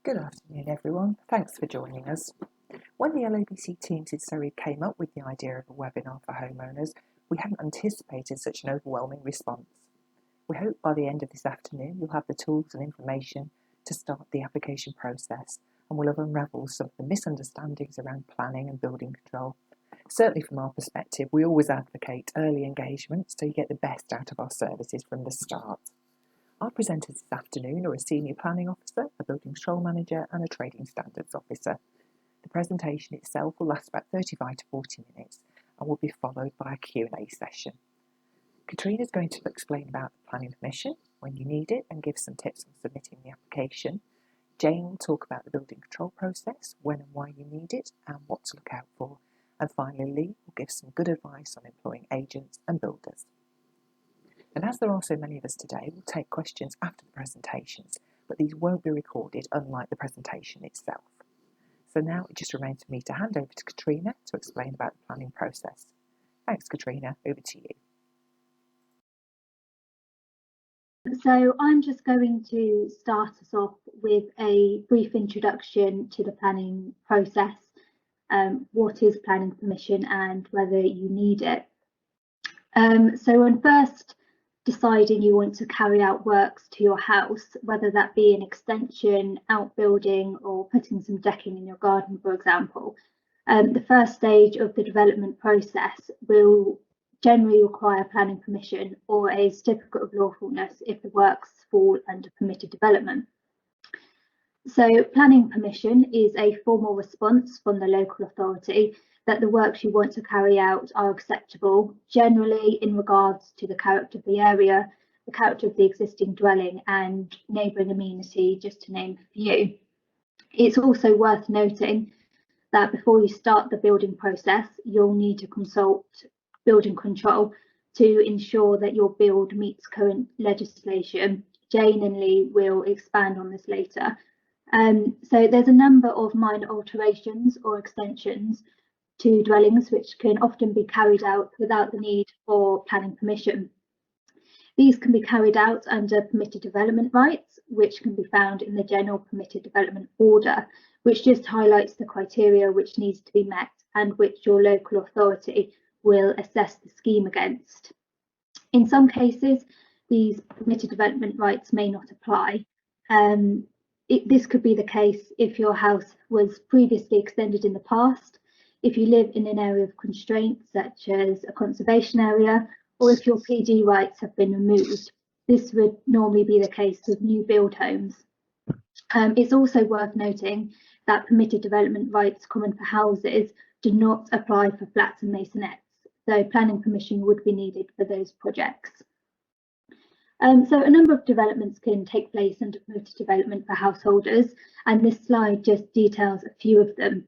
Good afternoon, everyone. Thanks for joining us. When the LABC teams in Surrey came up with the idea of a webinar for homeowners, we hadn't anticipated such an overwhelming response. We hope by the end of this afternoon you'll have the tools and information to start the application process, and we'll have unravelled some of the misunderstandings around planning and building control. Certainly from our perspective, we always advocate early engagement so you get the best out of our services from the start. Our presenters this afternoon are a Senior Planning Officer, a Building Control Manager and a Trading Standards Officer. The presentation itself will last about 35 to 40 minutes and will be followed by a Q&A session. Katrina is going to explain about the planning permission, when you need it, and give some tips on submitting the application. Jane will talk about the building control process, when and why you need it and what to look out for. And finally, Lee will give some good advice on employing agents and builders. And as there are so many of us today, we'll take questions after the presentations, but these won't be recorded, unlike the presentation itself. So now it just remains for me to hand over to Katrina to explain about the planning process. Thanks, Katrina. Over to you. So I'm just going to start us off with a brief introduction to the planning process, what is planning permission and whether you need it. So when first deciding you want to carry out works to your house, whether that be an extension, outbuilding or putting some decking in your garden, for example, the first stage of the development process will generally require planning permission or a certificate of lawfulness if the works fall under permitted development. So planning permission is a formal response from the local authority that the works you want to carry out are acceptable, generally in regards to the character of the area, the character of the existing dwelling and neighbouring amenity, just to name a few. It's also worth noting that before you start the building process, you'll need to consult building control to ensure that your build meets current legislation. Jane and Lee will expand on this later. So there's a number of minor alterations or extensions to dwellings which can often be carried out without the need for planning permission. These can be carried out under permitted development rights, which can be found in the General Permitted Development Order, which just highlights the criteria which needs to be met and which your local authority will assess the scheme against. In some cases, these permitted development rights may not apply. This could be the case if your house was previously extended in the past, if you live in an area of constraint, such as a conservation area, or if your PD rights have been removed. This would normally be the case with new build homes. It's also worth noting that permitted development rights common for houses do not apply for flats and masonettes, so planning permission would be needed for those projects. So a number of developments can take place under permitted development for householders, and this slide just details a few of them.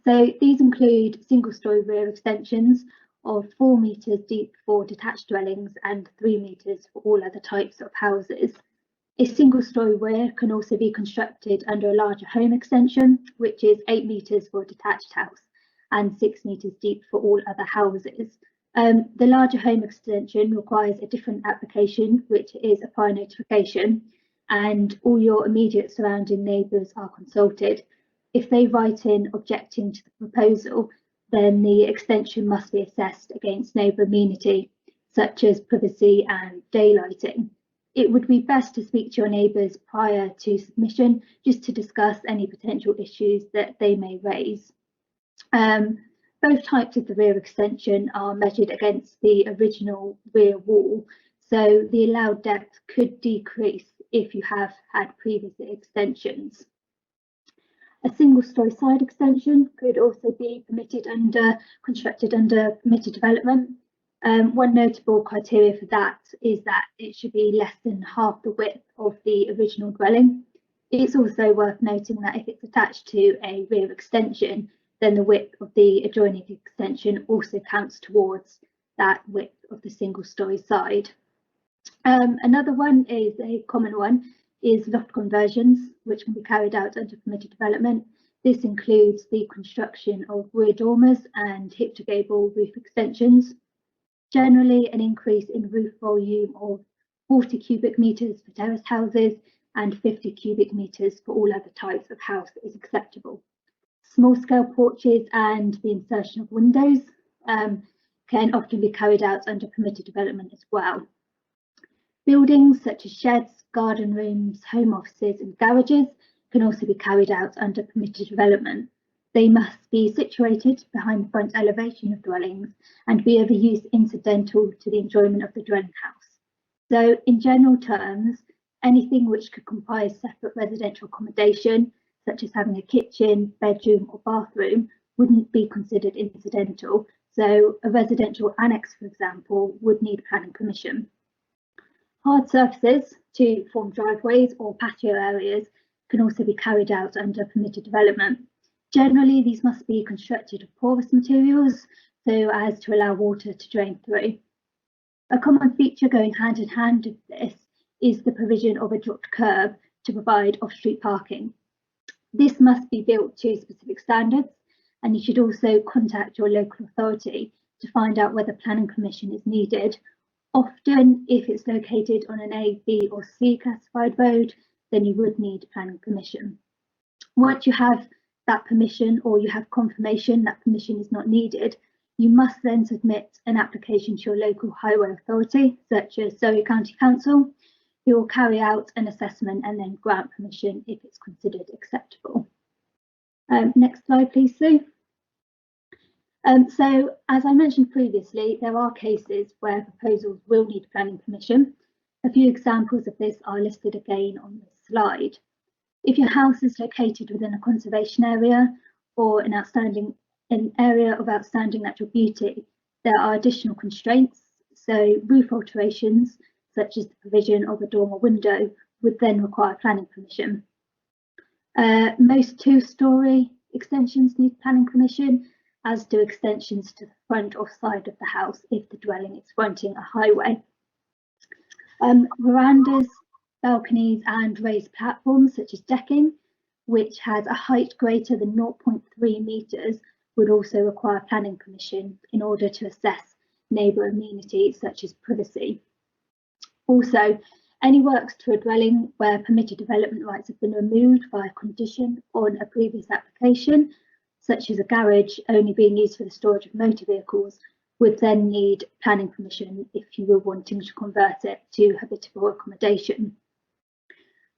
So these include single-storey rear extensions of 4 metres deep for detached dwellings and 3 metres for all other types of houses. A single-storey rear can also be constructed under a larger home extension, which is 8 metres for a detached house and 6 metres deep for all other houses. The larger home extension requires a different application, which is a prior notification, and all your immediate surrounding neighbours are consulted. If they write in objecting to the proposal, then the extension must be assessed against neighbour amenity, such as privacy and daylighting. It would be best to speak to your neighbours prior to submission, just to discuss any potential issues that they may raise. Both types of the rear extension are measured against the original rear wall, so the allowed depth could decrease if you have had previous extensions. A single-storey side extension could also be constructed under permitted development. One notable criteria for that is that it should be less than half the width of the original dwelling. It's also worth noting that if it's attached to a rear extension, then the width of the adjoining extension also counts towards that width of the single-storey side. Another one is a common one, is loft conversions, which can be carried out under permitted development. This includes the construction of rear dormers and hip to gable roof extensions. Generally, an increase in roof volume of 40 cubic metres for terraced houses and 50 cubic metres for all other types of house is acceptable. Small-scale porches and the insertion of windows can often be carried out under permitted development as well. Buildings such as sheds, garden rooms, home offices and garages can also be carried out under permitted development. They must be situated behind the front elevation of dwellings and be of a use incidental to the enjoyment of the dwelling house. So in general terms, anything which could comprise separate residential accommodation, such as having a kitchen, bedroom or bathroom, wouldn't be considered incidental. So a residential annex, for example, would need planning permission. Hard surfaces to form driveways or patio areas can also be carried out under permitted development. Generally, these must be constructed of porous materials so as to allow water to drain through. A common feature going hand in hand with this is the provision of a dropped curb to provide off-street parking. This must be built to specific standards, and you should also contact your local authority to find out whether planning permission is needed. Often, if it's located on an A, B or C classified road, then you would need planning permission. Once you have that permission, or you have confirmation that permission is not needed, you must then submit an application to your local highway authority, such as Surrey County Council, who will carry out an assessment and then grant permission if it's considered acceptable. Next slide, please, Sue. So, as I mentioned previously, there are cases where proposals will need planning permission. A few examples of this are listed again on this slide. If your house is located within a conservation area or an area of outstanding natural beauty, there are additional constraints. So roof alterations, such as the provision of a dormer window, would then require planning permission. Most two-storey extensions need planning permission, as do extensions to the front or side of the house if the dwelling is fronting a highway. Verandas, balconies and raised platforms such as decking, which has a height greater than 0.3 metres, would also require planning permission in order to assess neighbour amenities such as privacy. Also, any works to a dwelling where permitted development rights have been removed by a condition on a previous application, such as a garage only being used for the storage of motor vehicles, would then need planning permission if you were wanting to convert it to habitable accommodation.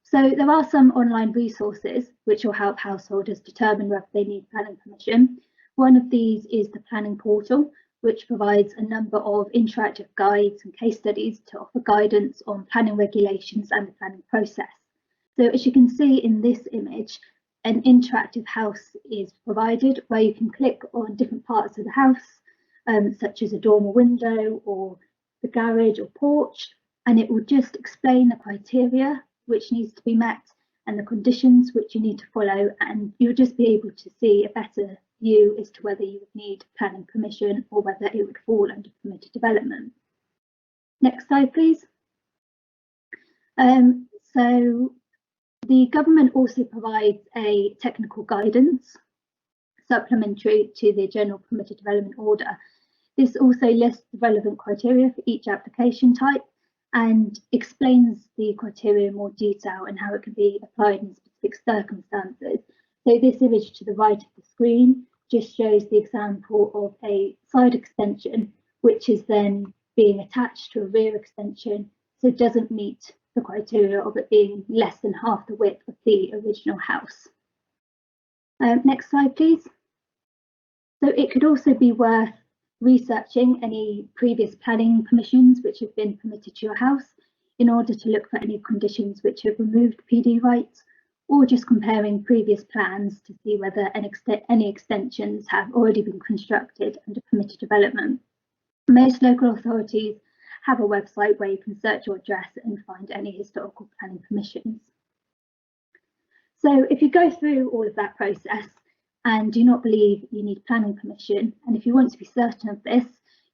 So there are some online resources which will help householders determine whether they need planning permission. One of these is the planning portal, which provides a number of interactive guides and case studies to offer guidance on planning regulations and the planning process. So as you can see in this image, an interactive house is provided where you can click on different parts of the house, such as a dormer window or the garage or porch, and it will just explain the criteria which needs to be met and the conditions which you need to follow, and you'll just be able to see a better view as to whether you would need planning permission or whether it would fall under permitted development. Next slide, please. So the government also provides a technical guidance supplementary to the general permitted development order. This also lists the relevant criteria for each application type and explains the criteria in more detail and how it can be applied in specific circumstances. So this image to the right of the screen just shows the example of a side extension, which is then being attached to a rear extension, so it doesn't meet the criteria of it being less than half the width of the original house. Next slide, please. So it could also be worth researching any previous planning permissions which have been permitted to your house in order to look for any conditions which have removed PD rights, or just comparing previous plans to see whether any extensions have already been constructed under permitted development. Most local authorities have a website where you can search your address and find any historical planning permissions. So if you go through all of that process and do not believe you need planning permission, and if you want to be certain of this,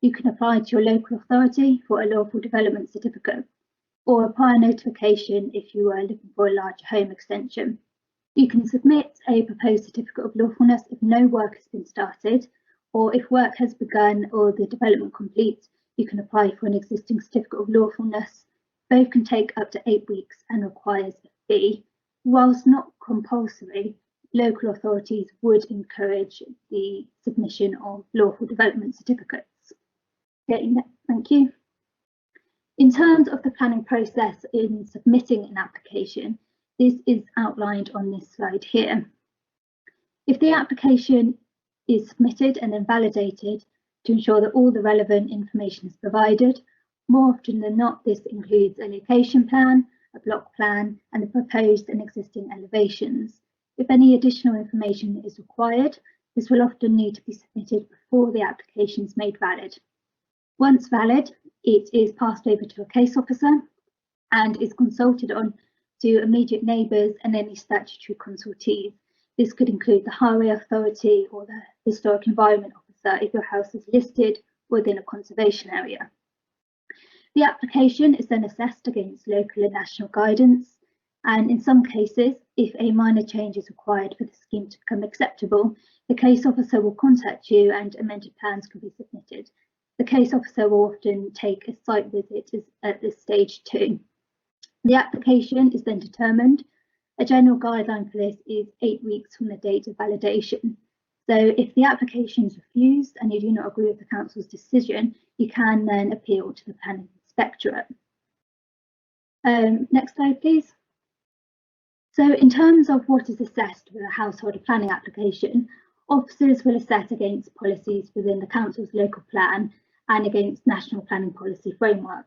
you can apply to your local authority for a lawful development certificate or a prior notification if you are looking for a larger home extension. You can submit a proposed certificate of lawfulness if no work has been started, or if work has begun or the development complete, you can apply for an existing certificate of lawfulness. Both can take up to 8 weeks and requires a be, whilst not compulsory, local authorities would encourage the submission of lawful development certificates. Okay, thank you. In terms of the planning process in submitting an application, this is outlined on this slide here. If the application is submitted and then validated to ensure that all the relevant information is provided, more often than not, this includes a location plan, a block plan, and the proposed and existing elevations. If any additional information is required, this will often need to be submitted before the application is made valid. Once valid, it is passed over to a case officer and is consulted on to immediate neighbours and any statutory consultees. This could include the highway authority or the historic environment officer if your house is listed within a conservation area. The application is then assessed against local and national guidance, and in some cases, if a minor change is required for the scheme to become acceptable, the case officer will contact you and amended plans can be submitted. The case officer will often take a site visit at this stage too. The application is then determined. A general guideline for this is 8 weeks from the date of validation. So if the application is refused and you do not agree with the council's decision, you can then appeal to the planning inspectorate. Next slide, please. So in terms of what is assessed with a householder planning application, officers will assess against policies within the council's local plan and against national planning policy framework.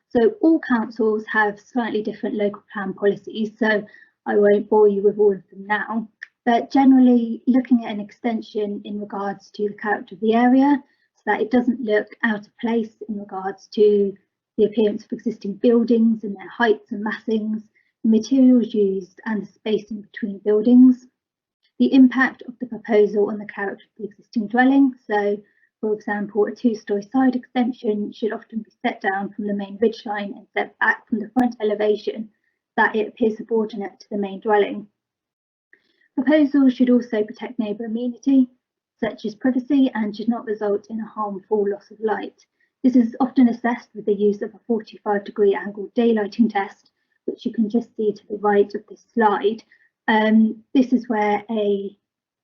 So all councils have slightly different local plan policies, so I won't bore you with all of them now, but generally looking at an extension in regards to the character of the area so that it doesn't look out of place in regards to the appearance of existing buildings and their heights and massings, the materials used and the spacing between buildings, the impact of the proposal on the character of the existing dwelling. So for example, a 2-storey side extension should often be set down from the main ridgeline and set back from the front elevation that it appears subordinate to the main dwelling. Proposals should also protect neighbour amenity, such as privacy, and should not result in a harmful loss of light. This is often assessed with the use of a 45-degree angle daylighting test, which you can just see to the right of this slide. This is where a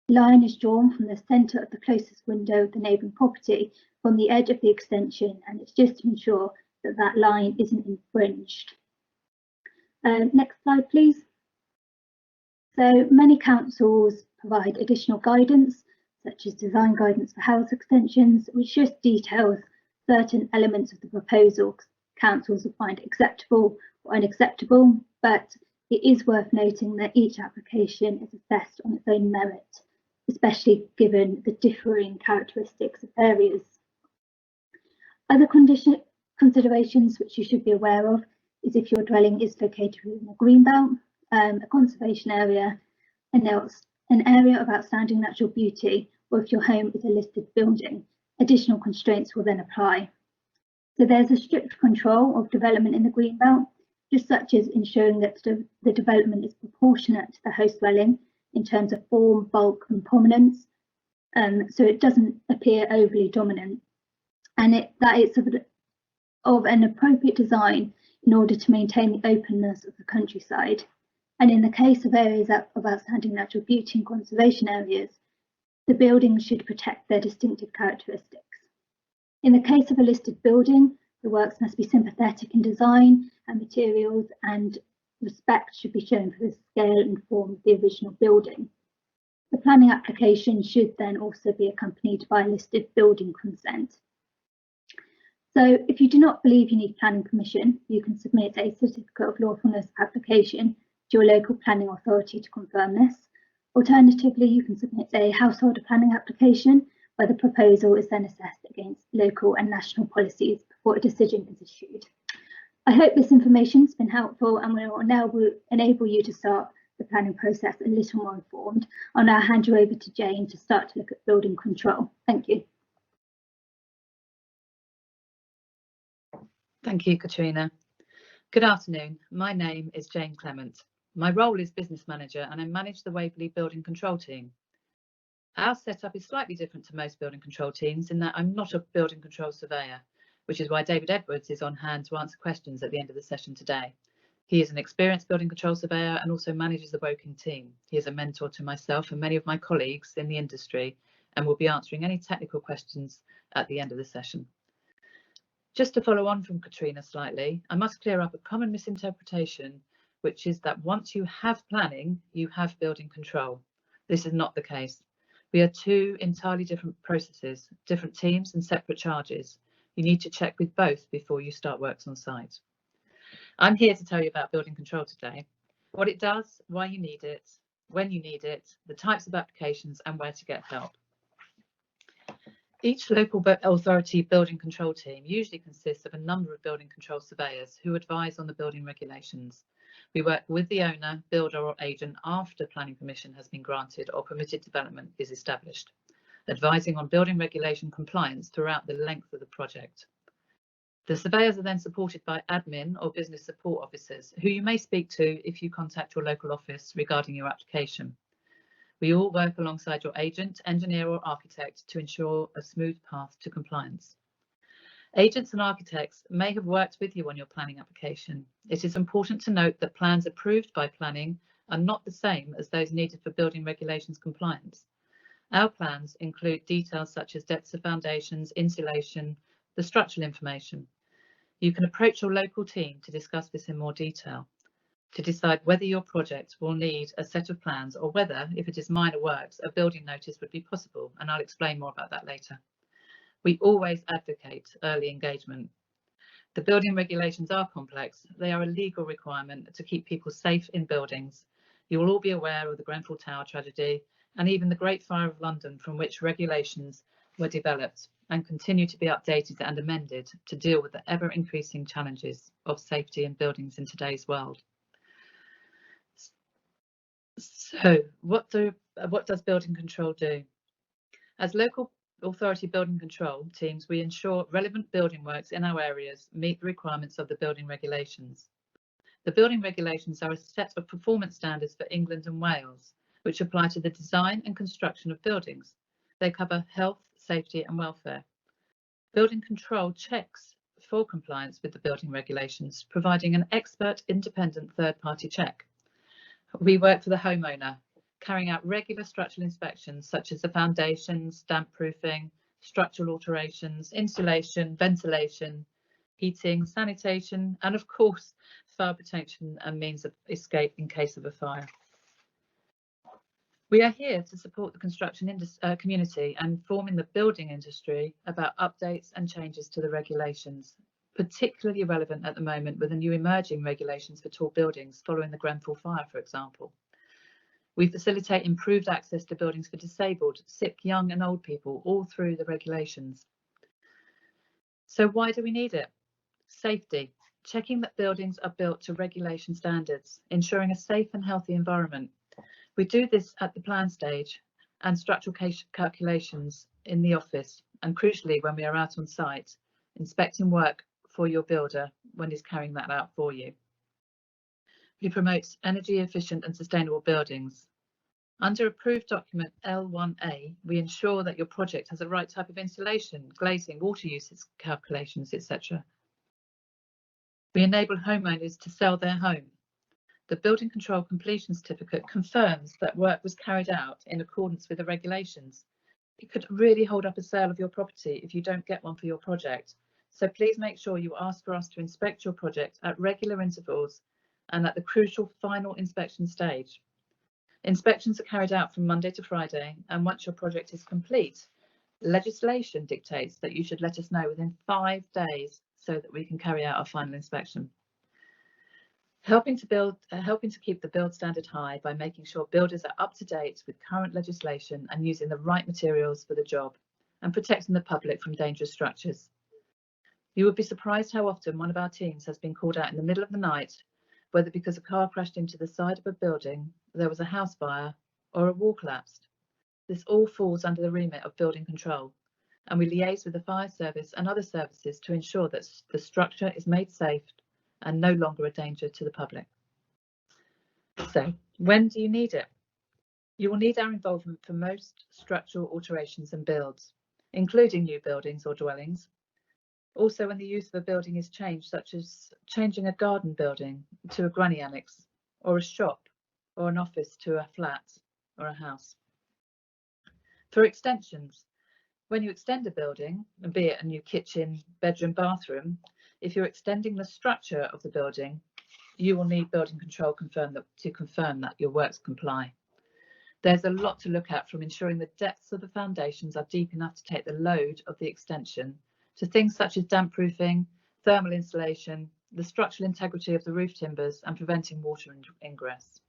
line is drawn from the centre of the closest window of the neighbouring property from the edge of the extension, and it's just to ensure that that line isn't infringed. Next slide, please. So many councils provide additional guidance, such as design guidance for house extensions, which just details certain elements of the proposal councils will find acceptable or unacceptable, but it is worth noting that each application is assessed on its own merit, especially given the differing characteristics of areas. Other considerations which you should be aware of is if your dwelling is located within a green belt, a conservation area, an area of outstanding natural beauty, or if your home is a listed building, additional constraints will then apply. So there's a strict control of development in the green belt, just such as ensuring that the development is proportionate to the host dwelling in terms of form, bulk and prominence, so it doesn't appear overly dominant, and that it's of an appropriate design in order to maintain the openness of the countryside. And in the case of areas of outstanding natural beauty and conservation areas, the buildings should protect their distinctive characteristics. In the case of a listed building, the works must be sympathetic in design and materials, and respect should be shown for the scale and form of the original building. The planning application should then also be accompanied by a listed building consent. So if you do not believe you need planning permission, you can submit a certificate of lawfulness application to your local planning authority to confirm this. Alternatively, you can submit a householder planning application where the proposal is then assessed against local and national policies before a decision is issued. I hope this information has been helpful and will now enable you to start the planning process a little more informed. I'll now hand you over to Jane to start to look at building control. Thank you. Thank you, Katrina. Good afternoon. My name is Jane Clement. My role is business manager and I manage the Waverley building control team. Our setup is slightly different to most building control teams in that I'm not a building control surveyor, which is why David Edwards is on hand to answer questions at the end of the session today. He is an experienced building control surveyor and also manages the Woking team. He is a mentor to myself and many of my colleagues in the industry and will be answering any technical questions at the end of the session. Just to follow on from Katrina slightly, I must clear up a common misinterpretation, which is that once you have planning, you have building control. This is not the case. We are two entirely different processes, different teams and separate charges. You need to check with both before you start works on site. I'm here to tell you about building control today, what it does, why you need it, when you need it, the types of applications and where to get help. Each local authority building control team usually consists of a number of building control surveyors who advise on the building regulations. We work with the owner, builder or agent after planning permission has been granted or permitted development is established, advising on building regulation compliance throughout the length of the project. The surveyors are then supported by admin or business support officers, who you may speak to if you contact your local office regarding your application. We all work alongside your agent, engineer or architect to ensure a smooth path to compliance. Agents and architects may have worked with you on your planning application. It is important to note that plans approved by planning are not the same as those needed for building regulations compliance. Our plans include details such as depths of foundations, insulation, the structural information. You can approach your local team to discuss this in more detail, to decide whether your project will need a set of plans or whether, if it is minor works, a building notice would be possible, and I'll explain more about that later. We always advocate early engagement. The building regulations are complex. They are a legal requirement to keep people safe in buildings. You will all be aware of the Grenfell Tower tragedy and even the Great Fire of London, from which regulations were developed and continue to be updated and amended to deal with the ever-increasing challenges of safety in buildings in today's world. So what does building control do? As local authority building control teams, we ensure relevant building works in our areas meet the requirements of the building regulations. The building regulations are a set of performance standards for England and Wales, which apply to the design and construction of buildings. They cover health, safety and welfare. Building control checks for compliance with the building regulations, providing an expert independent third-party check. We work for the homeowner, carrying out regular structural inspections such as the foundations, damp proofing, structural alterations, insulation, ventilation, heating, sanitation, and of course, fire protection and means of escape in case of a fire. We are here to support the construction community and informing the building industry about updates and changes to the regulations, particularly relevant at the moment with the new emerging regulations for tall buildings following the Grenfell fire, for example. We facilitate improved access to buildings for disabled, sick, young and old people, all through the regulations. So why do we need it? Safety, checking that buildings are built to regulation standards, ensuring a safe and healthy environment. We do this at the plan stage and structural calculations in the office, and crucially when we are out on site, inspecting work for your builder when he's carrying that out for you. We promote energy efficient and sustainable buildings. Under approved document L1A, we ensure that your project has the right type of insulation, glazing, water usage calculations, etc. We enable homeowners to sell their home. The Building Control Completion Certificate confirms that work was carried out in accordance with the regulations. It could really hold up a sale of your property if you don't get one for your project. So please make sure you ask for us to inspect your project at regular intervals and at the crucial final inspection stage. Inspections are carried out from Monday to Friday, and once your project is complete, legislation dictates that you should let us know within 5 days so that we can carry out our final inspection. Helping to keep the build standard high by making sure builders are up to date with current legislation and using the right materials for the job, and protecting the public from dangerous structures. You would be surprised how often one of our teams has been called out in the middle of the night, whether because a car crashed into the side of a building, there was a house fire, or a wall collapsed. This all falls under the remit of building control, and we liaise with the fire service and other services to ensure that the structure is made safe and no longer a danger to the public. So, when do you need it? You will need our involvement for most structural alterations and builds, including new buildings or dwellings. Also, when the use of a building is changed, such as changing a garden building to a granny annex, or a shop, or an office to a flat or a house. For extensions, when you extend a building, be it a new kitchen, bedroom, bathroom, if you're extending the structure of the building, you will need building control to confirm that your works comply. There's a lot to look at, from ensuring the depths of the foundations are deep enough to take the load of the extension, to things such as damp proofing, thermal insulation, the structural integrity of the roof timbers, and preventing water ingress.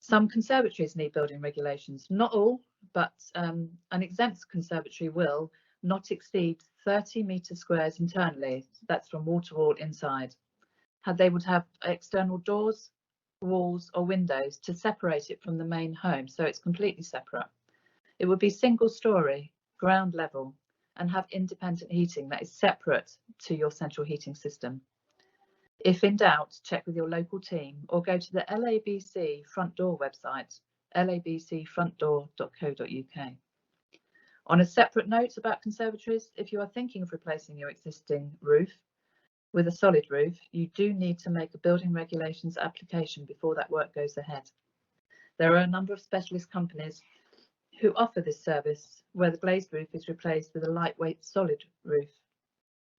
Some conservatories need building regulations, not all, but an exempt conservatory will not exceed 30 metre squares internally, that's from wall to wall inside. They would have external doors, walls or windows to separate it from the main home, so it's completely separate. It would be single storey, ground level, and have independent heating that is separate to your central heating system. If in doubt, check with your local team or go to the LABC front door website, labcfrontdoor.co.uk. On a separate note about conservatories, if you are thinking of replacing your existing roof with a solid roof, you do need to make a building regulations application before that work goes ahead. There are a number of specialist companies who offer this service where the glazed roof is replaced with a lightweight solid roof.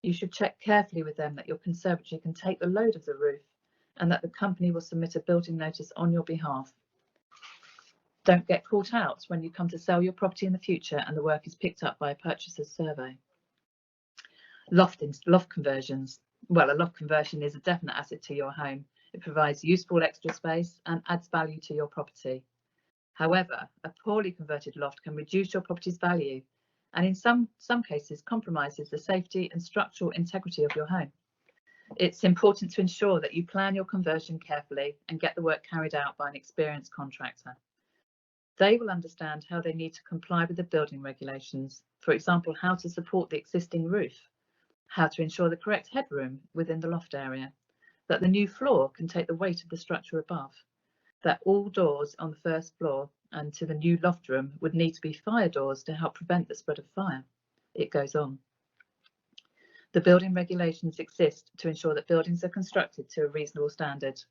You should check carefully with them that your conservatory can take the load of the roof and that the company will submit a building notice on your behalf. Don't get caught out when you come to sell your property in the future and the work is picked up by a purchaser's survey. Loft conversions. Well, a loft conversion is a definite asset to your home. It provides useful extra space and adds value to your property. However, a poorly converted loft can reduce your property's value and in some cases compromises the safety and structural integrity of your home. It's important to ensure that you plan your conversion carefully and get the work carried out by an experienced contractor. They will understand how they need to comply with the building regulations, for example, how to support the existing roof, how to ensure the correct headroom within the loft area, that the new floor can take the weight of the structure above, that all doors on the first floor and to the new loft room would need to be fire doors to help prevent the spread of fire. It goes on. The building regulations exist to ensure that buildings are constructed to a reasonable standard.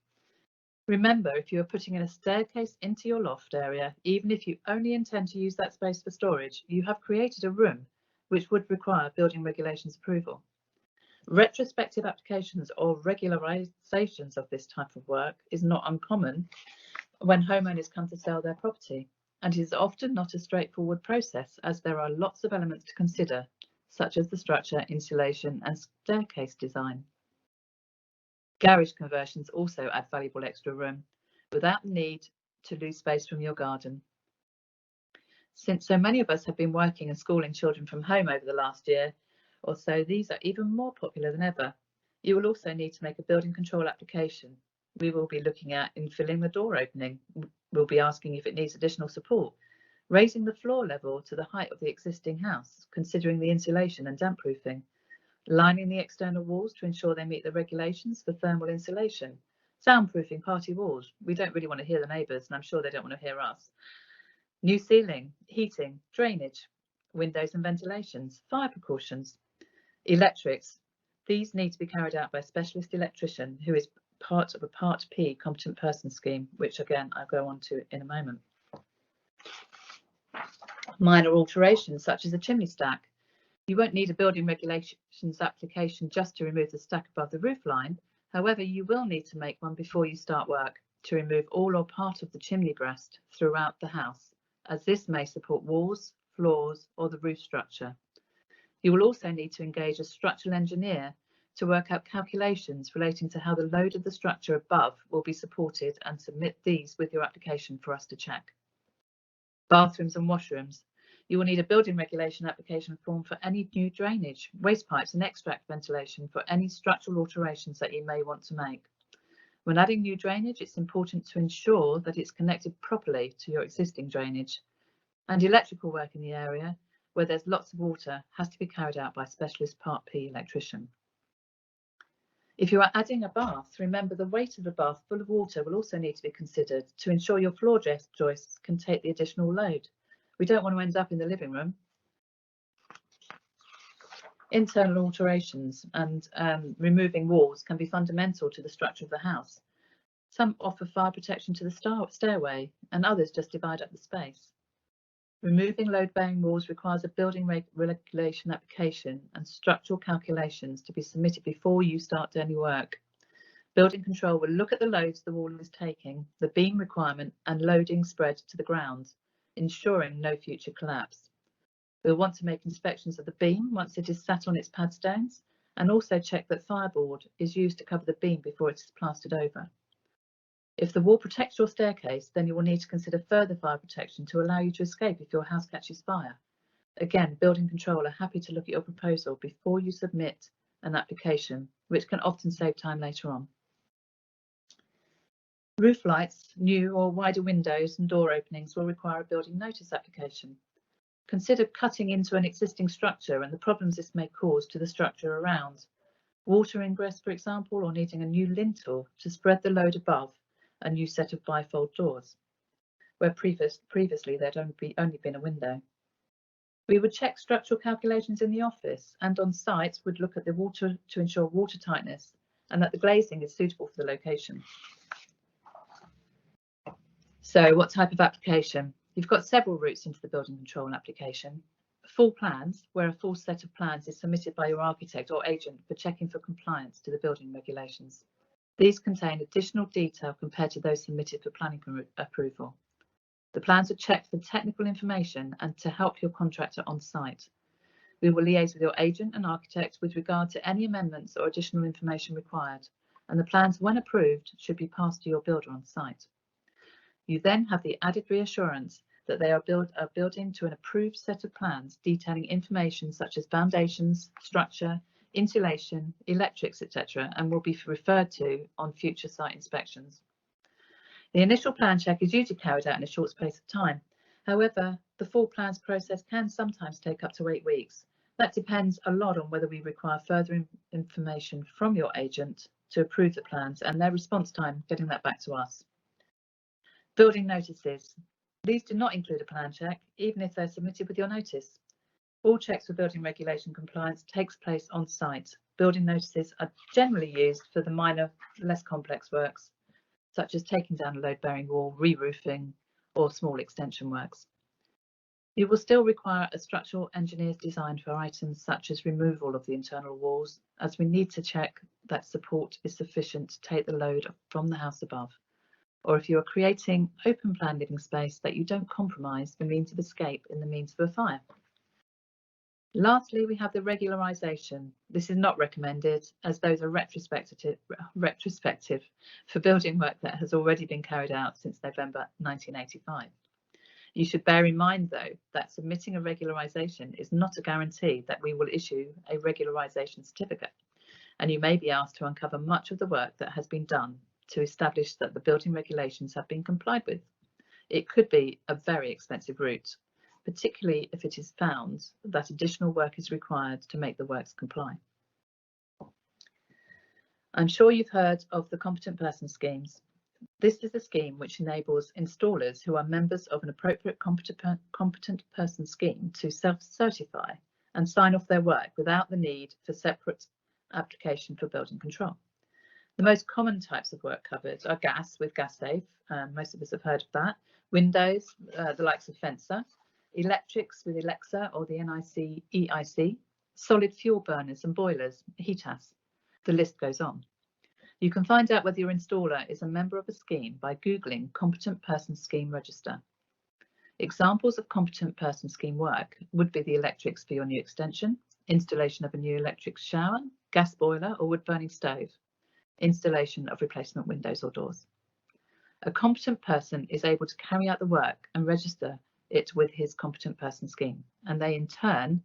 Remember, if you are putting in a staircase into your loft area, even if you only intend to use that space for storage, you have created a room which would require building regulations approval. Retrospective applications or regularisations of this type of work is not uncommon when homeowners come to sell their property, and is often not a straightforward process as there are lots of elements to consider, such as the structure, insulation and staircase design. Garage conversions also add valuable extra room without the need to lose space from your garden. Since so many of us have been working and schooling children from home over the last year or so, these are even more popular than ever. You will also need to make a building control application. We will be looking at infilling the door opening. We'll be asking if it needs additional support, raising the floor level to the height of the existing house, considering the insulation and damp proofing, lining the external walls to ensure they meet the regulations for thermal insulation, soundproofing party walls. We don't really want to hear the neighbours, and I'm sure they don't want to hear us. New ceiling, heating, drainage, windows and ventilations, fire precautions, electrics. These need to be carried out by a specialist electrician who is part of a Part P competent person scheme, which again I'll go on to in a moment. Minor alterations such as a chimney stack. You won't need a building regulations application just to remove the stack above the roof line. However, you will need to make one before you start work to remove all or part of the chimney breast throughout the house, as this may support walls, floors or the roof structure. You will also need to engage a structural engineer to work out calculations relating to how the load of the structure above will be supported and submit these with your application for us to check. Bathrooms and washrooms. You will need a building regulation application form for any new drainage, waste pipes and extract ventilation for any structural alterations that you may want to make. When adding new drainage, it's important to ensure that it's connected properly to your existing drainage. And electrical work in the area where there's lots of water has to be carried out by a specialist Part P electrician. If you are adding a bath, remember the weight of the bath full of water will also need to be considered to ensure your floor joists can take the additional load. We don't want to end up in the living room. Internal alterations and removing walls can be fundamental to the structure of the house. Some offer fire protection to the stairway, and others just divide up the space. Removing load-bearing walls requires a building regulation application and structural calculations to be submitted before you start any work. Building control will look at the loads the wall is taking, the beam requirement and loading spread to the ground, ensuring no future collapse. We'll want to make inspections of the beam once it is sat on its pad stones, and also check that fireboard is used to cover the beam before it is plastered over. If the wall protects your staircase, then you will need to consider further fire protection to allow you to escape if your house catches fire. Again, building control are happy to look at your proposal before you submit an application, which can often save time later on. Roof lights, new or wider windows and door openings will require a building notice application. Consider cutting into an existing structure and the problems this may cause to the structure around. Water ingress, for example, or needing a new lintel to spread the load above a new set of bifold doors, where previously there'd only been a window. We would check structural calculations in the office, and on site would look at the water to ensure water tightness and that the glazing is suitable for the location. So what type of application? You've got several routes into the building control application. Full plans, where a full set of plans is submitted by your architect or agent for checking for compliance to the building regulations. These contain additional detail compared to those submitted for planning approval. The plans are checked for technical information and to help your contractor on site. We will liaise with your agent and architect with regard to any amendments or additional information required, and the plans, when approved, should be passed to your builder on site. You then have the added reassurance that they are building to an approved set of plans detailing information such as foundations, structure, insulation, electrics, etc., and will be referred to on future site inspections. The initial plan check is usually carried out in a short space of time. However, the full plans process can sometimes take up to 8 weeks. That depends a lot on whether we require further information from your agent to approve the plans and their response time getting that back to us. Building notices. These do not include a plan check, even if they're submitted with your notice. All checks for building regulation compliance takes place on site. Building notices are generally used for the minor, less complex works, such as taking down a load-bearing wall, re-roofing, or small extension works. You will still require a structural engineer's design for items such as removal of the internal walls, as we need to check that support is sufficient to take the load from the house above, or if you are creating open plan living space, that you don't compromise the means of escape in the means of a fire. Lastly, we have the regularisation. This is not recommended, as those are retrospective for building work that has already been carried out since November 1985. You should bear in mind, though, that submitting a regularisation is not a guarantee that we will issue a regularisation certificate, and you may be asked to uncover much of the work that has been done to establish that the building regulations have been complied with. It could be a very expensive route, particularly if it is found that additional work is required to make the works comply. I'm sure you've heard of the competent person schemes. This is a scheme which enables installers who are members of an appropriate competent person scheme to self-certify and sign off their work without the need for separate application for building control. The most common types of work covered are gas with Gas Safe, most of us have heard of that, windows, the likes of Fencer, electrics with Alexa or the NIC EIC, solid fuel burners and boilers, HETAS. The list goes on. You can find out whether your installer is a member of a scheme by Googling Competent Person Scheme Register. Examples of competent person scheme work would be the electrics for your new extension, installation of a new electric shower, gas boiler or wood burning stove, installation of replacement windows or doors. A competent person is able to carry out the work and register it with his competent person scheme, and they in turn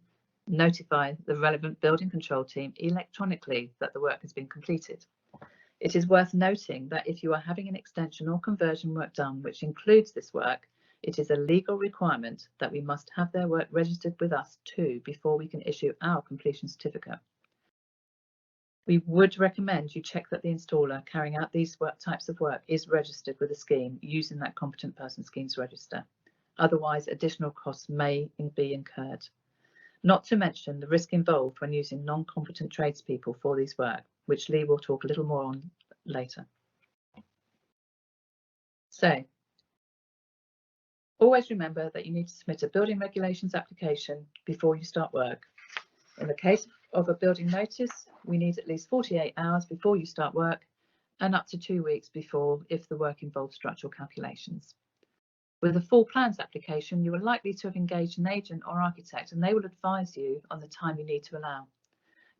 notify the relevant building control team electronically that the work has been completed. It is worth noting that if you are having an extension or conversion work done which includes this work, it is a legal requirement that we must have their work registered with us too before we can issue our completion certificate. We would recommend you check that the installer carrying out these types of work is registered with a scheme using that competent person schemes register. Otherwise, additional costs may be incurred. not to mention the risk involved when using non-competent tradespeople for these work, which Lee will talk a little more on later. So, always remember that you need to submit a building regulations application before you start work. In the case of a building notice, we need at least 48 hours before you start work and up to 2 weeks before if the work involves structural calculations. With a full plans application, you are likely to have engaged an agent or architect, and they will advise you on the time you need to allow.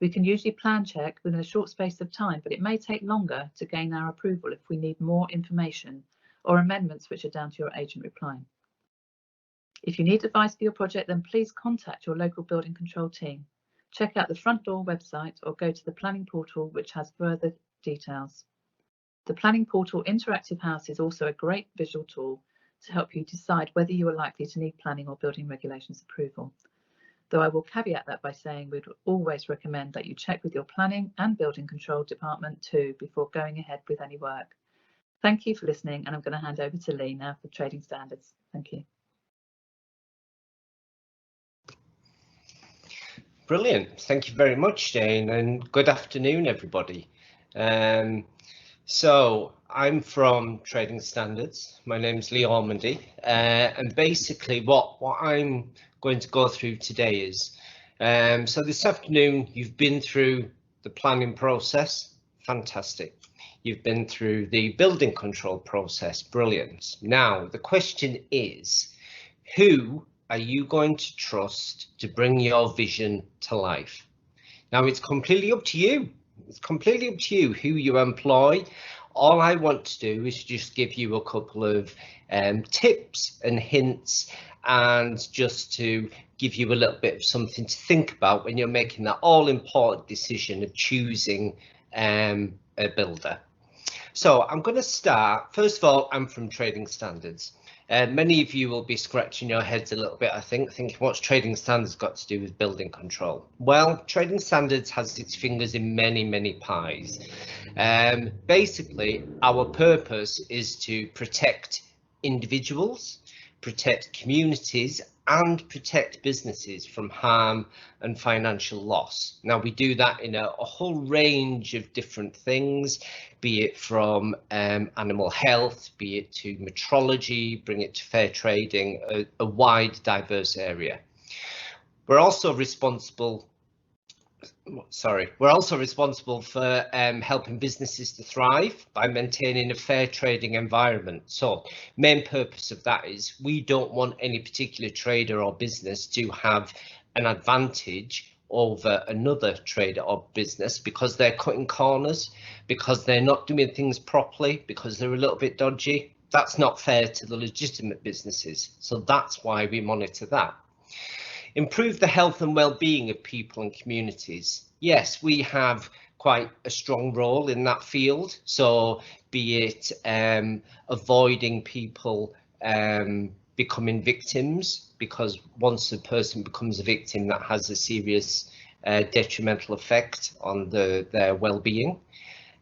We can usually plan check within a short space of time, but it may take longer to gain our approval if we need more information or amendments which are down to your agent replying. If you need advice for your project, then please contact your local building control team. Check out the front door website or go to the planning portal, which has further details. The planning portal interactive house is also a great visual tool to help you decide whether you are likely to need planning or building regulations approval. Though I will caveat that by saying we'd always recommend that you check with your planning and building control department too before going ahead with any work. Thank you for listening, and I'm going to hand over to Lee now for trading standards. Thank you. Brilliant. Thank you very much, Jane, and good afternoon, everybody. So I'm from Trading Standards. My name's Lee Ormandy, and basically what I'm going to go through today is, so this afternoon you've been through the planning process, fantastic. You've been through the building control process, brilliant. Now the question is, who are you going to trust to bring your vision to life? Now it's completely up to you. It's completely up to you who you employ. All I want to do is just give you a couple of tips and hints, and just to give you a little bit of something to think about when you're making that all-important decision of choosing a builder. So I'm going to start. First of all, I'm from Trading Standards. Many of you will be scratching your heads a little bit, I think, thinking what's Trading Standards got to do with building control? Well, Trading Standards has its fingers in many, many pies. Basically, our purpose is to protect individuals, protect communities, and protect businesses from harm and financial loss. Now, we do that in a whole range of different things, be it from animal health, be it to metrology, bring it to fair trading, a wide, diverse area. We're also responsible for helping businesses to thrive by maintaining a fair trading environment. So main purpose of that is we don't want any particular trader or business to have an advantage over another trader or business because they're cutting corners, because they're not doing things properly, because they're a little bit dodgy. That's not fair to the legitimate businesses. So that's why we monitor that. Improve the health and well-being of people and communities. Yes, we have quite a strong role in that field. So be it avoiding people becoming victims, because once a person becomes a victim, that has a serious detrimental effect on their well-being.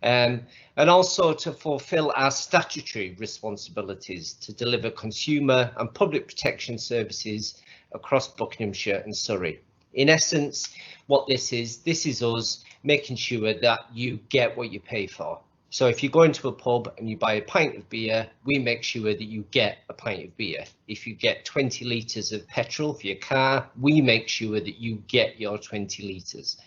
And also to fulfill our statutory responsibilities to deliver consumer and public protection services across Buckinghamshire and Surrey. In essence, what this is us making sure that you get what you pay for. So if you go into a pub and you buy a pint of beer, we make sure that you get a pint of beer. If you get 20 litres of petrol for your car, we make sure that you get your 20 litres.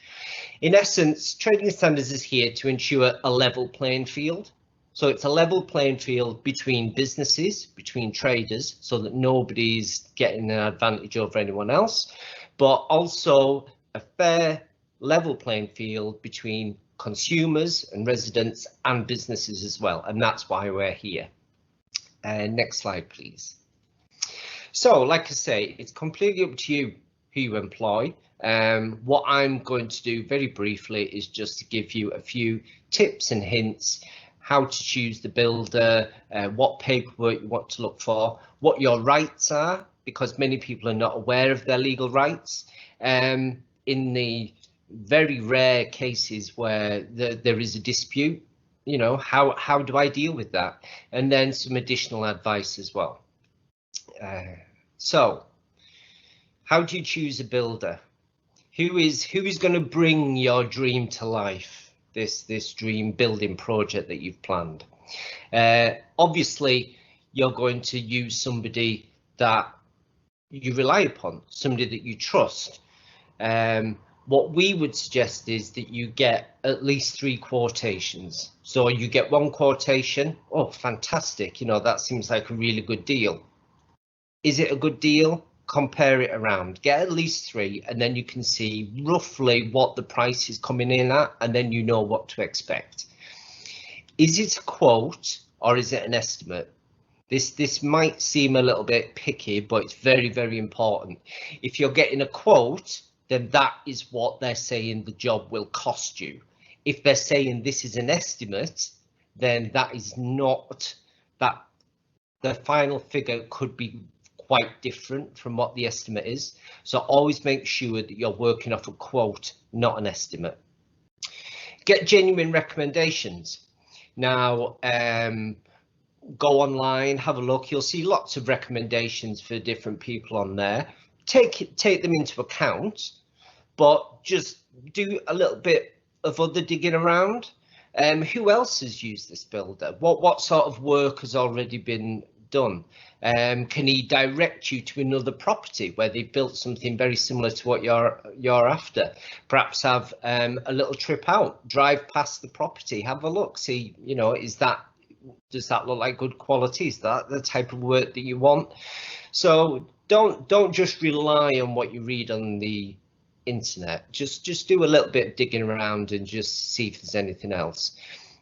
In essence, Trading Standards is here to ensure a level playing field. So it's a level playing field between businesses, between traders, so that nobody's getting an advantage over anyone else, but also a fair level playing field between consumers and residents and businesses as well. And that's why we're here. Next slide, please. So like I say, it's completely up to you who you employ. What I'm going to do very briefly is just to give you a few tips and hints, how to choose the builder, what paperwork you want to look for, what your rights are, because many people are not aware of their legal rights. In the very rare cases where there is a dispute, you know, how do I deal with that? And then some additional advice as well. So how do you choose a builder? Who is going to bring your dream to life? This dream building project that you've planned. Obviously, you're going to use somebody that you rely upon, somebody that you trust. What we would suggest is that you get at least 3 quotations. So you get 1 quotation. Oh, fantastic. You know, that seems like a really good deal. Is it a good deal? Compare it around, get at least 3, and then you can see roughly what the price is coming in at, and then you know what to expect. Is it a quote or is it an estimate? This might seem a little bit picky, but it's very, very important. If you're getting a quote, then that is what they're saying the job will cost you. If they're saying this is an estimate, then that is not that. The final figure could be quite different from what the estimate is. So always make sure that you're working off a quote, not an estimate. Get genuine recommendations. Now, go online, have a look. You'll see lots of recommendations for different people on there. Take them into account, but just do a little bit of other digging around. Who else has used this builder? What sort of work has already been done? Can he direct you to another property where they've built something very similar to what you're after? Perhaps have a little trip out, drive past the property, have a look, see, you know, does that look like good quality? Is that the type of work that you want? So don't just rely on what you read on the internet. Just do a little bit of digging around and just see if there's anything else.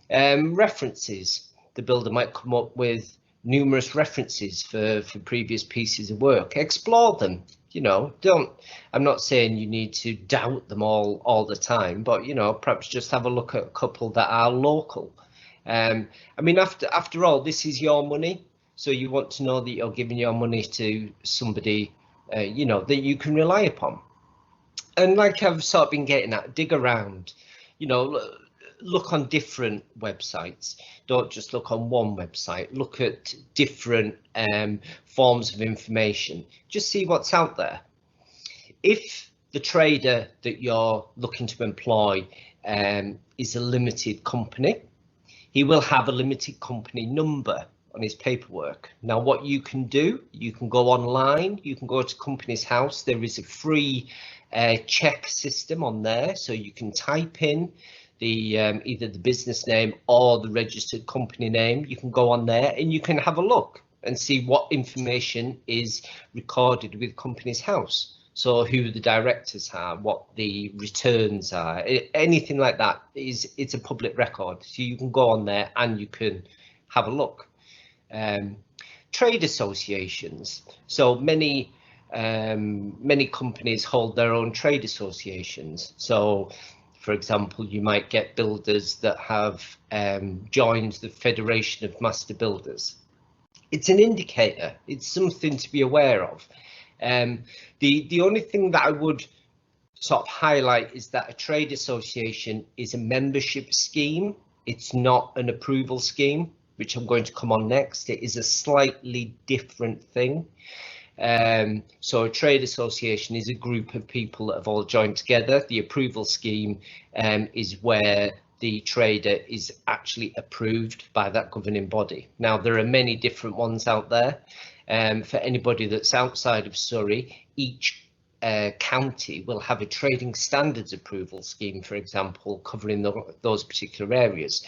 References. The builder might come up with numerous references for previous pieces of work. Explore them. You know, I'm not saying you need to doubt them all the time, but you know, perhaps just have a look at a couple that are local. I mean, after all, this is your money, so you want to know that you're giving your money to somebody, you know, that you can rely upon. And like I've sort of been getting at, dig around, you know, look on different websites. Don't just look on one website. Look at different forms of information. Just see what's out there. If the trader that you're looking to employ is a limited company, he will have a limited company number on his paperwork. Now, what you can do, you can go online, you can go to Companies House. There is a free check system on there, so you can type in the either the business name or the registered company name. You can go on there and you can have a look and see what information is recorded with Companies House. So who the directors are, what the returns are, anything like that it's a public record. So you can go on there and you can have a look. Trade associations. So many companies hold their own trade associations. So, for example, you might get builders that have joined the Federation of Master Builders. It's an indicator. It's something to be aware of. The only thing that I would sort of highlight is that a trade association is a membership scheme. It's not an approval scheme, which I'm going to come on next. It is a slightly different thing. So a trade association is a group of people that have all joined together. The approval scheme is where the trader is actually approved by that governing body. Now, there are many different ones out there. For anybody that's outside of Surrey, each county will have a trading standards approval scheme, for example, covering those particular areas.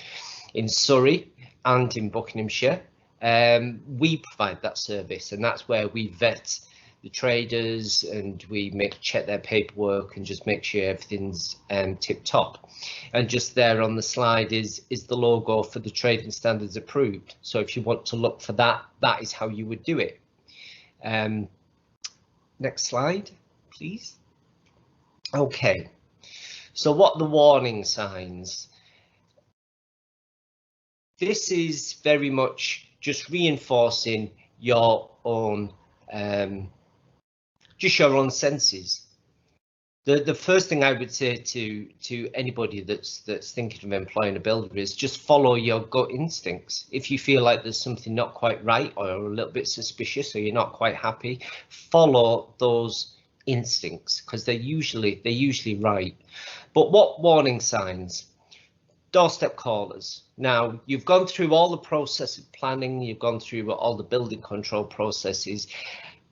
In Surrey and in Buckinghamshire, we provide that service, and that's where we vet the traders and we check their paperwork and just make sure everything's tip top. And just there on the slide is the logo for the trading standards approved. So if you want to look for that, that is how you would do it. Next slide, please. Okay, so what are the warning signs? This is very much just reinforcing your own, just your own senses. The first thing I would say to anybody that's thinking of employing a builder is just follow your gut instincts. If you feel like there's something not quite right or a little bit suspicious or you're not quite happy, follow those instincts, because they're usually right. But what warning signs? Doorstep callers. Now, you've gone through all the process of planning, you've gone through all the building control processes.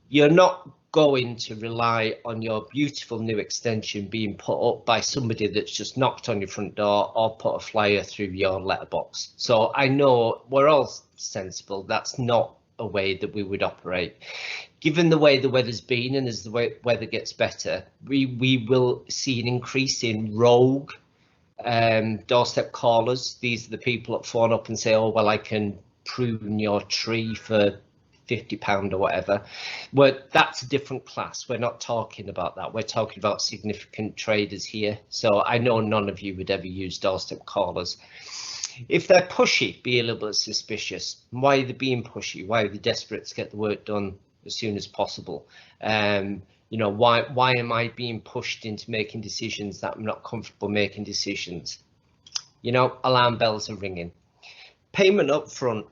You're not going to rely on your beautiful new extension being put up by somebody that's just knocked on your front door or put a flyer through your letterbox. So I know we're all sensible. That's not a way that we would operate. Given the way the weather's been, and as the weather gets better, we will see an increase in rogue doorstep callers. These are the people that phone up and say, oh, well, I can prune your tree for £50 or whatever. Well, that's a different class. We're not talking about that. We're talking about significant traders here. So I know none of you would ever use doorstep callers. If they're pushy, be a little bit suspicious. Why are they being pushy? Why are they desperate to get the work done as soon as possible? You know, why am I being pushed into making decisions that I'm not comfortable making decisions? You know, alarm bells are ringing. Payment up front.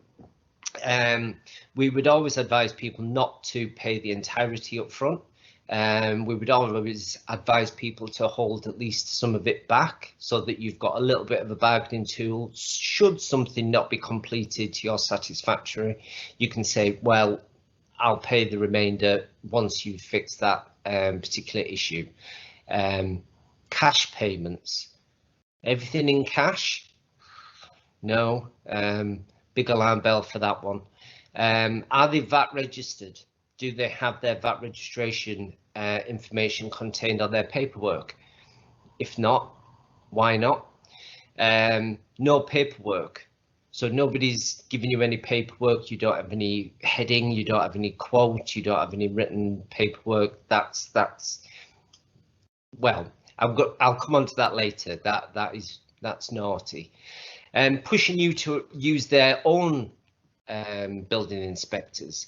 We would always advise people not to pay the entirety up front. We would always advise people to hold at least some of it back so that you've got a little bit of a bargaining tool. Should something not be completed to your satisfactory, you can say, well, I'll pay the remainder once you've fixed that particular issue. Cash payments. Everything in cash? No. Big alarm bell for that one. Are they VAT registered? Do they have their VAT registration information contained on their paperwork? If not, why not? No paperwork. So nobody's giving you any paperwork. You don't have any heading. You don't have any quote. You don't have any written paperwork. That's well, I'll come on to that later. That's naughty. Pushing you to use their own building inspectors.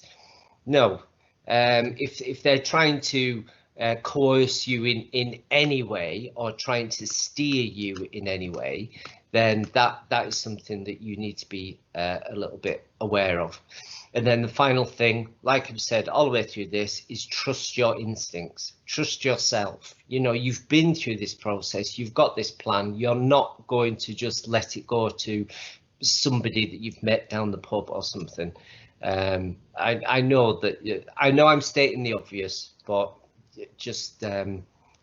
No. If they're trying to coerce you in any way or trying to steer you in any way, then that is something that you need to be a little bit aware of. And then the final thing, like I've said all the way through this, is trust your instincts, trust yourself. You know, you've been through this process, you've got this plan, you're not going to just let it go to somebody that you've met down the pub or something. I know that I'm stating the obvious, but just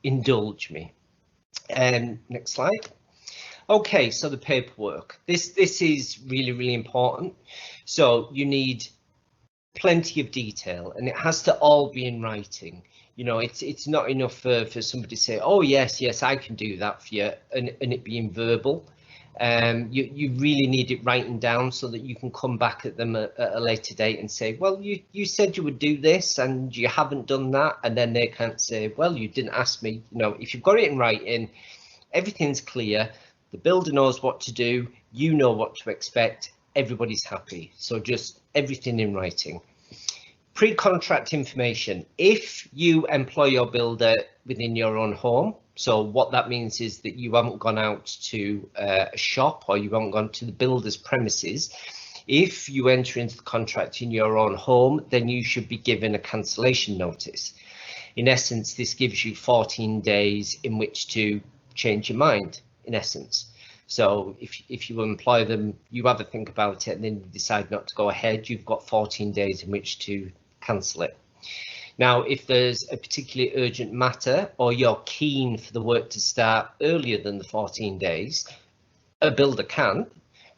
indulge me. Next slide. Okay, so the paperwork. This is really important. So you need plenty of detail, and it has to all be in writing. You know, it's not enough for somebody to say, oh yes, I can do that for you, and it being verbal. You really need it written down so that you can come back at them at a later date and say, well, you said you would do this and you haven't done that, and then they can't say, well, you didn't ask me. You know, if you've got it in writing, everything's clear, the builder knows what to do, you know what to expect, everybody's happy. So just everything in writing. Pre-contract information. If you employ your builder within your own home, so what that means is that you haven't gone out to a shop or you haven't gone to the builder's premises. If you enter into the contract in your own home, then you should be given a cancellation notice. In essence, this gives you 14 days in which to change your mind, in essence. So if you employ them, you have a think about it and then you decide not to go ahead, you've got 14 days in which to cancel it. Now, if there's a particularly urgent matter or you're keen for the work to start earlier than the 14 days, a builder can,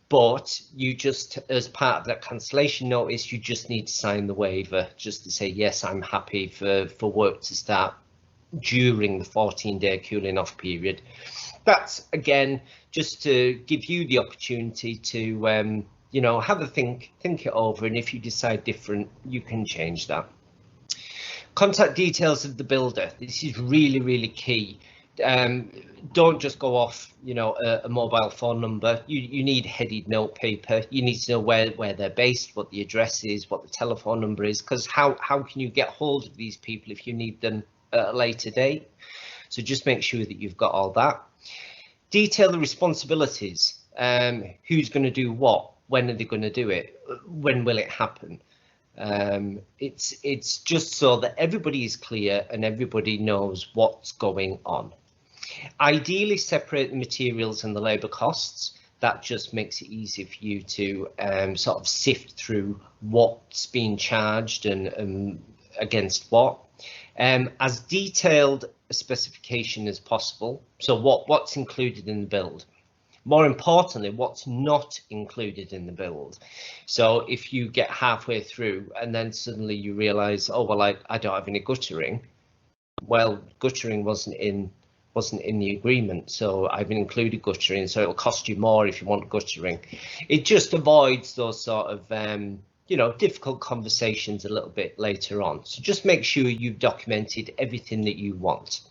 but you just, as part of that cancellation notice, you just need to sign the waiver just to say, yes, I'm happy for work to start during the 14-day cooling off period. That's, again, just to give you the opportunity to, you know, have a think it over, and if you decide different, you can change that. Contact details of the builder. This is really key. Don't just go off, you know, a mobile phone number. You need headed note paper. You need to know where they're based, what the address is, what the telephone number is, because how can you get hold of these people if you need them at a later date? So just make sure that you've got all that. Detail the responsibilities. Who's going to do what? When are they going to do it? When will it happen? It's just so that everybody is clear and everybody knows what's going on. Ideally, separate the materials and the labour costs. That just makes it easy for you to sort of sift through what's being charged and against what. As detailed a specification as possible. So what's included in the build. More importantly, what's not included in the build. So if you get halfway through and then suddenly you realise, oh well, I don't have any guttering. Well, guttering wasn't in the agreement, so I've included guttering, so it'll cost you more if you want guttering. It just avoids those sort of you know, difficult conversations a little bit later on. So just make sure you've documented everything that you want.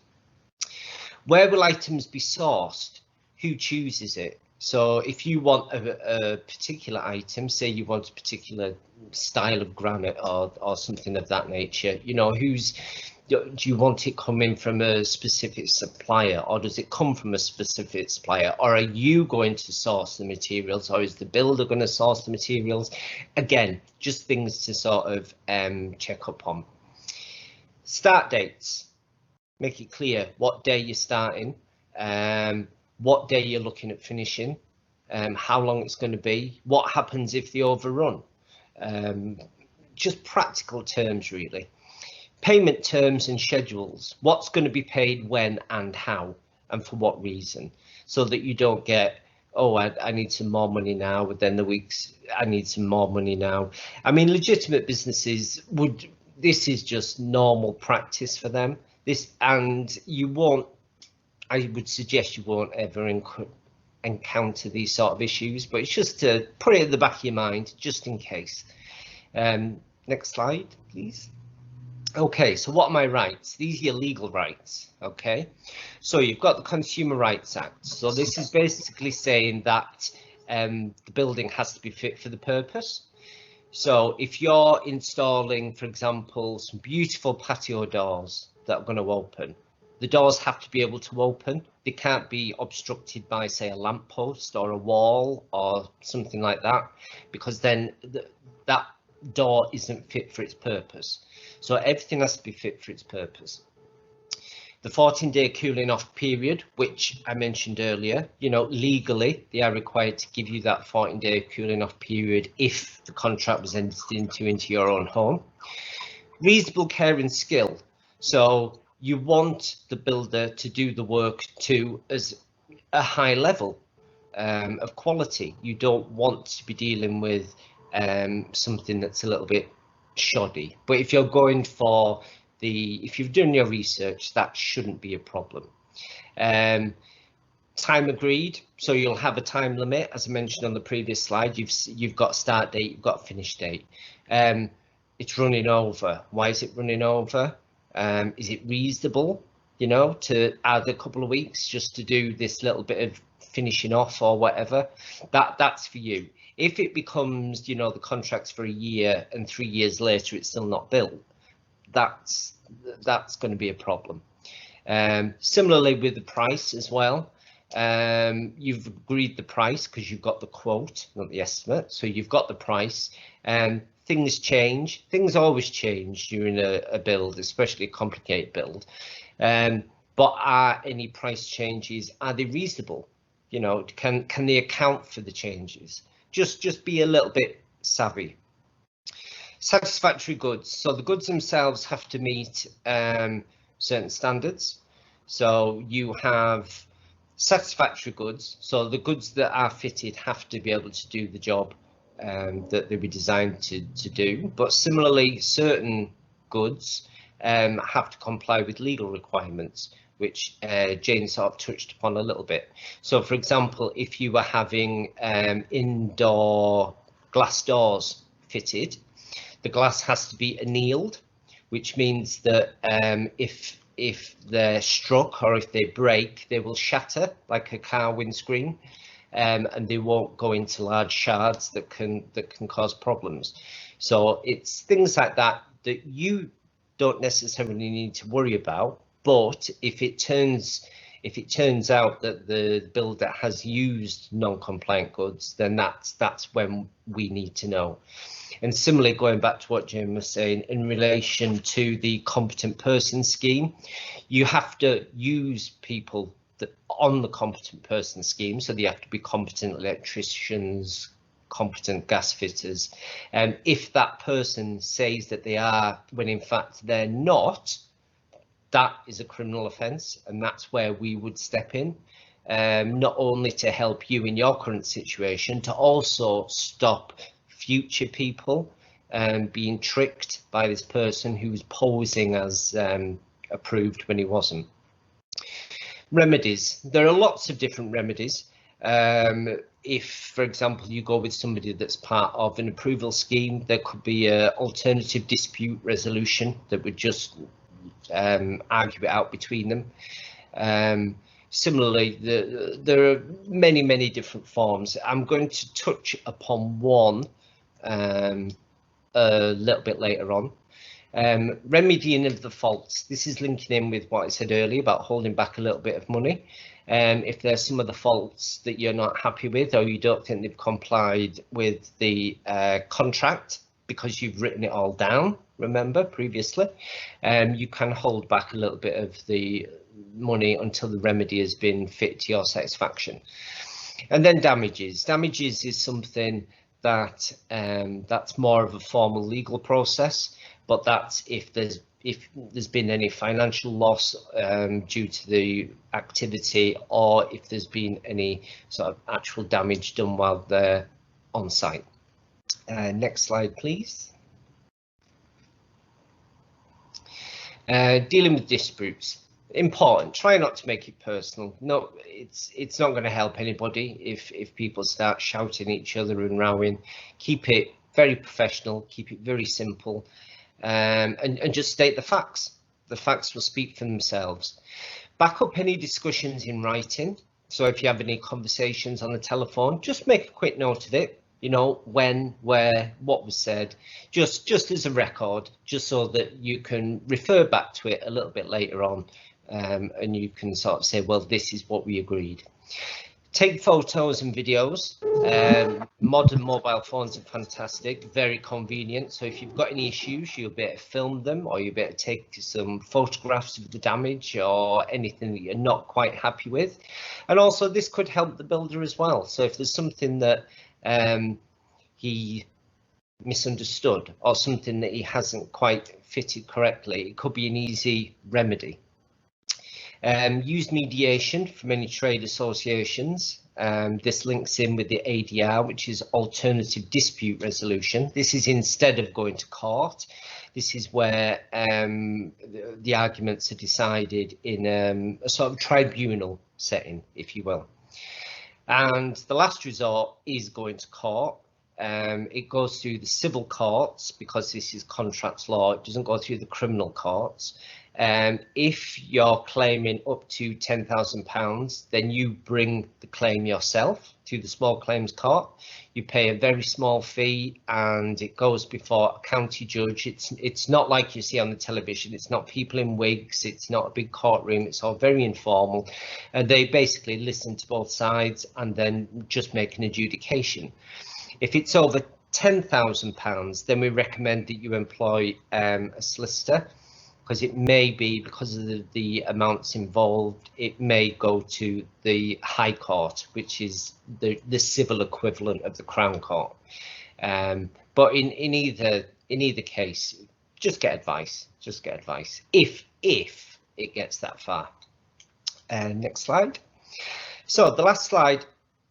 Where will items be sourced? Who chooses it? So if you want a particular item, say you want a particular style of granite or something of that nature, you know, do you want it coming from a specific supplier, or does it come from a specific supplier, or are you going to source the materials, or is the builder going to source the materials? Again, just things to sort of check up on. Start dates. Make it clear what day you're starting, what day you're looking at finishing, how long it's going to be, what happens if they overrun. Just practical terms, really. Payment terms and schedules, what's going to be paid when and how and for what reason, so that you don't get, oh, I need some more money now, but then the weeks I need some more money now. I mean, legitimate businesses this is just normal practice for them. And you won't, I would suggest you won't ever encounter these sort of issues, but it's just to put it at the back of your mind, just in case. Next slide, please. Okay, so what are my rights? These are your legal rights, okay? So you've got the Consumer Rights Act. So this is basically saying that the building has to be fit for the purpose. So if you're installing, for example, some beautiful patio doors that are going to open, the doors have to be able to open. They can't be obstructed by, say, a lamppost or a wall or something like that, because then that door isn't fit for its purpose. So everything has to be fit for its purpose. The 14-day cooling off period, which I mentioned earlier, you know, legally they are required to give you that 14-day cooling off period if the contract was entered into your own home. Reasonable care and skill. So you want the builder to do the work to as a high level of quality. You don't want to be dealing with something that's a little bit shoddy, but if you're going for if you've done your research, that shouldn't be a problem. Time agreed, so you'll have a time limit, as I mentioned on the previous slide. You've got a start date, you've got a finish date. It's running over. Why is it running over? Is it reasonable, you know, to add a couple of weeks just to do this little bit of finishing off or whatever? That's for you. If it becomes, you know, the contract's for a year and 3 years later it's still not built, that's going to be a problem. Similarly with the price as well. You've agreed the price because you've got the quote, not the estimate. So you've got the price. Things change. Things always change during a build, especially a complicated build. But are any price changes, are they reasonable? You know, can they account for the changes? Just be a little bit savvy. Satisfactory goods. So the goods themselves have to meet certain standards. So you have satisfactory goods. So the goods that are fitted have to be able to do the job that they were designed to do. But similarly, certain goods have to comply with legal requirements, which Jane sort of touched upon a little bit. So for example, if you were having indoor glass doors fitted, the glass has to be annealed, which means that if they're struck or if they break, they will shatter like a car windscreen, and they won't go into large shards that can cause problems. So it's things like that you don't necessarily need to worry about. But if it turns If it turns out that the builder has used non-compliant goods, then that's when we need to know. And similarly, going back to what Jim was saying in relation to the competent person scheme, you have to use people that on the competent person scheme, so they have to be competent electricians, competent gas fitters, and if that person says that they are when in fact they're not, that is a criminal offence, and that's where we would step in, not only to help you in your current situation, to also stop future people being tricked by this person who's posing as approved when he wasn't. Remedies. There are lots of different remedies. If, for example, you go with somebody that's part of an approval scheme, there could be an alternative dispute resolution that would just argue it out between them. Similarly, there are many different forms. I'm going to touch upon one a little bit later on. Remedying of the faults. This is linking in with what I said earlier about holding back a little bit of money. If there's some of the faults that you're not happy with, or you don't think they've complied with the contract because you've written it all down, remember previously, you can hold back a little bit of the money until the remedy has been fit to your satisfaction. And then damages. Damages is something that that's more of a formal legal process, but that's if there's been any financial loss due to the activity, or if there's been any sort of actual damage done while they're on site. Next slide, please. Dealing with disputes. Important. Try not to make it personal. No, it's not going to help anybody if people start shouting at each other and rowing. Keep it very professional. Keep it very simple, and just state the facts. The facts will speak for themselves. Back up any discussions in writing. So if you have any conversations on the telephone, just make a quick note of it. You know, when, where, what was said, just as a record, just so that you can refer back to it a little bit later on. And you can sort of say, well, this is what we agreed. Take photos and videos. Modern mobile phones are fantastic, very convenient. So if you've got any issues, you'll be able to film them, or you'll be able to take some photographs of the damage or anything that you're not quite happy with. And also this could help the builder as well. So if there's something that he misunderstood or something that he hasn't quite fitted correctly, it could be an easy remedy. Use mediation from any trade associations. This links in with the ADR, which is alternative dispute resolution. This is instead of going to court. This is where the arguments are decided in a sort of tribunal setting, if you will. And the last resort is going to court. It goes through the civil courts because this is contract law. It doesn't go through the criminal courts. If you're claiming up to £10,000, then you bring the claim yourself to the small claims court. You pay a very small fee and it goes before a county judge. It's not like you see on the television. It's not people in wigs. It's not a big courtroom. It's all very informal. And they basically listen to both sides and then just make an adjudication. If it's over £10,000, then we recommend that you employ a solicitor, because it may be, because of the amounts involved, it may go to the High Court, which is the civil equivalent of the Crown Court. But in either case, just get advice. Just get advice if it gets that far. Next slide. So the last slide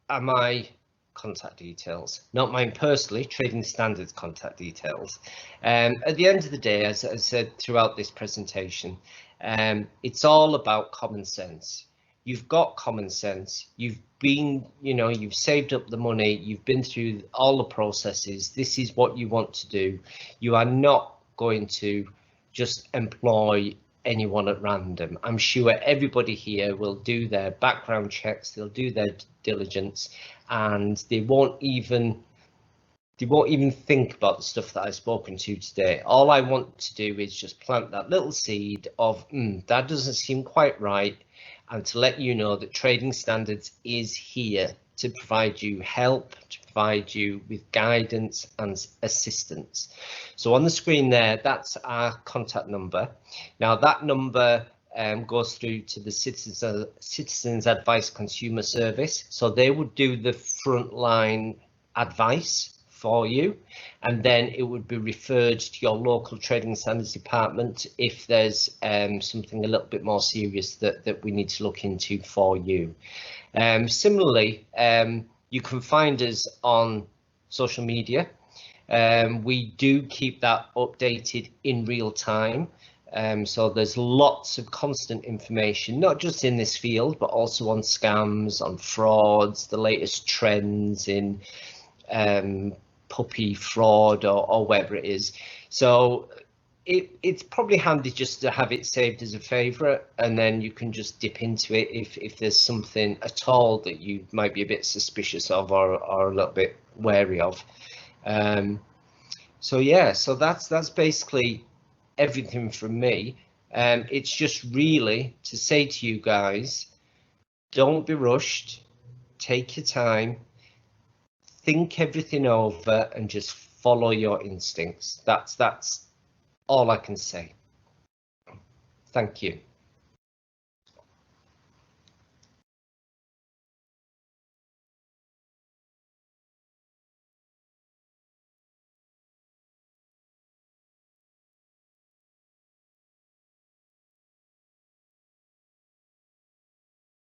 are my contact details, not mine personally, Trading Standards contact details. At the end of the day, as I said throughout this presentation, it's all about common sense. You've got common sense. You've been, you've saved up the money. You've been through all the processes. This is what you want to do. You are not going to just employ anyone at random. I'm sure everybody here will do their background checks. They'll do their diligence, and they won't even think about the stuff that I've spoken to today. All I want to do is just plant that little seed of that doesn't seem quite right. and to let you know that Trading Standards is here to provide you help, to provide you with guidance and assistance. So on the screen there, that's our contact number. Now that number goes through to the Citizens Advice Consumer Service. So they would do the frontline advice for you, and then it would be referred to your local Trading Standards department if there's something a little bit more serious that we need to look into for you. Similarly, you can find us on social media. We do keep that updated in real time. So there's lots of constant information, not just in this field, but also on scams, on frauds, the latest trends in puppy fraud or whatever it is. So it's probably handy just to have it saved as a favorite, and then you can just dip into it if there's something at all that you might be a bit suspicious of or a little bit wary of. So yeah, so that's basically everything from me. It's just really to say to you guys, don't be rushed, take your time, think everything over and just follow your instincts. That's all I can say. Thank you.